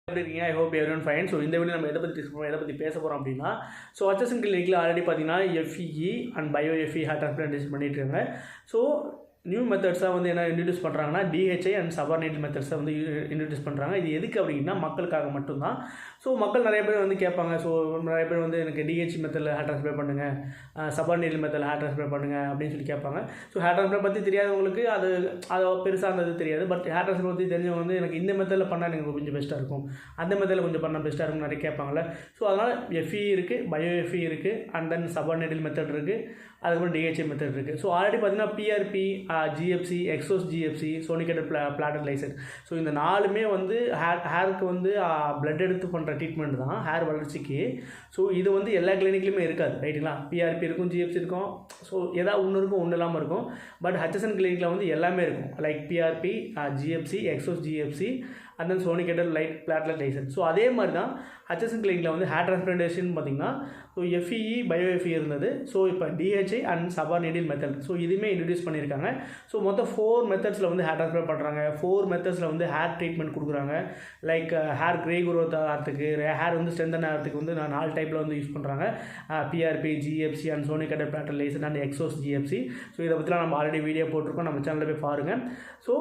எப்படி இருக்கீங்க? I hope everyone fine. So இந்த வீடியோ நம்ம எதை பற்றி பேச போகிறோம் அப்படின்னா, ஸோ ஹட்சன்சன் கிளினிக்கில் ஆல்ரெடி பார்த்தீங்கன்னா F E E and bio F E heart transplantation பண்ணிட்டு இருக்காங்க. ஸோ நியூ மெத்தட்ஸாக வந்து என்ன இன்ட்ரடியூஸ் பண்ணுறாங்கன்னா, டிஹெச்ஐ அண்ட் சபார்டினேட் மெத்தட்ஸை வந்து இன்ட்ரடியூஸ் பண்ணுறாங்க. இது எதுக்கு அப்படின்னா மக்களுக்காக மட்டும்தான். ஸோ மக்கள் நிறைய பேர் வந்து கேட்பாங்க. ஸோ நிறைய பேர் வந்து எனக்கு டிஹெச் மெத்தடில் ஹேர் ட்ரான்ஸ்ஃபர் பண்ணுங்கள், சபார்டினேட் மெத்தடில் ஹேர் ட்ரான்ஸ்ஃபர் பண்ணுங்கள் அப்படின்னு சொல்லி கேட்பாங்க. ஸோ ஹேர் ட்ரான்ஸ்ஃபர் பற்றி தெரியாதவங்களுக்கு அது பெருசாக இருந்தது தெரியாது. பட் ஹேர் ட்ரான்ஸ்ஃபர் பற்றி தெரிஞ்சவங்க வந்து எனக்கு இந்த மெத்தடில் பண்ணால் எனக்கு கொஞ்சம் பெஸ்ட்டாக இருக்கும், அந்த மெத்தடில் கொஞ்சம் பண்ணால் பெஸ்ட்டாக இருக்கும் நிறைய கேட்பாங்கள்ல. ஸோ அதனால் எஃப்இ இருக்குது, பயோ எஃப்இ இருக்குது, அண்ட் தென் சபார்டினேட் மெத்தட் இருக்குது, அதுக்கப்புறம் டிஹெச்ஐ மெத்தட் இருக்குது. ஸோ ஆல்ரெடி பார்த்தீங்கன்னா PRP, GFC, exos GFC, சோனிகேட்டட் platelet லைசர். So இந்த நாலுமே வந்து ஹேருக்கு வந்து பிளட் எடுத்து பண்ணுற ட்ரீட்மெண்ட் தான் ஹேர் வளர்ச்சிக்கு. ஸோ இது வந்து எல்லா கிளினிக்லையுமே இருக்காது, ரைட்டுங்களா? பிஆர்பி இருக்கும், ஜிஎஃப்சி இருக்கும், ஸோ ஏதாவது ஒன்று இருக்கும், ஒன்று இல்லாமல் இருக்கும். பட் ஹட்சன்சன் கிளினிக்கில் வந்து எல்லாமே இருக்கும், like PRP, GFC, exos GFC, and then sonicated platelet lysate. So அதே மாதிரி தான் ஹட்சன்சன் கிளினிக்கில் வந்து ஹேர் டிரான்ஸ்பிளான்டேஷன் பார்த்திங்கன்னா, ஸோ எஃப்இஇ, பயோ எஃப்இ இருந்தது. ஸோ இப்போ DHI and subordinate method, so இதுவுமே இன்ட்ரடியூஸ் பண்ணியிருக்காங்க. ஸோ மொத்தம் 4 மெத்தட்ஸில் வந்து ஹேர் ட்ரான்ஸ்ஃபர் பண்ணுறாங்க. 4 மெத்தட்ஸில் வந்து ஹேர் ட்ரீட்மெண்ட் கொடுக்குறாங்க. லைக் ஹேர் க்ரே குரோத் ஆகிறதுக்கு, ஹேர் வந்து ஸ்ட்ரென்தன் ஆகிறதுக்கு வந்து 4 டைப்பில் வந்து யூஸ் பண்ணுறாங்க. PRP, GFC and sonicated platelet lysate and exos GFC. So இதை பற்றிலாம் நம்ம ஆல்ரெடி வீடியோ போட்டிருக்கோம், நம்ம சேனலில் போய் பாருங்கள். So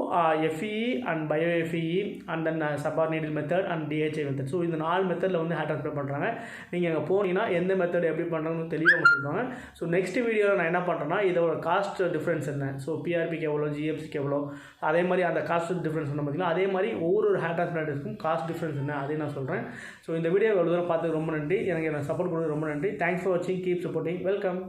எஃப்இஇ and bio எஃப்இஇ and then subordinate method and DHI method. So இந்த 4 மெத்தடில் வந்து ஹேர் ட்ரான்ஸ்ஃபர் பண்ணுறாங்க. நீங்கள் அங்கே போனீங்கன்னா எந்த மெத்தட் எப்படி பண்ணுறதுன்னு தெளிவாக சொல்லுவாங்க. ஸோ நெக்ஸ்ட் வீடியோவில் நான் என்ன பண்ணுறேன்னா, இதோட காஸ்ட் டிஃப்ரென்ஸ் என்ன, ஸோ பிஆர்பிக்கு எவ்வளோ, ஜிஎஃப்சிக்கு எவ்வளோ, அதே மாதிரி அந்த காஸ்ட் டிஃப்ரென்ஸ் என்ன பார்த்தீங்கன்னா, அதே மாதிரி ஒவ்வொரு ஹேர் டிரான்ஸ்பிளான்டேஷனுக்கும் காஸ்ட் டிஃப்ரென்ஸ் என்ன அதையும் நான் சொல்கிறேன். ஸோ இந்த வீடியோ எவ்வளோ தூரம் பார்த்து ரொம்ப நன்றி. எனக்கு சப்போர்ட் கொடுத்து ரொம்ப நன்றி. தேங்க்ஸ் ஃபார் வாட்சிங், கீப் சப்போர்ட்டிங், வெல்கம்.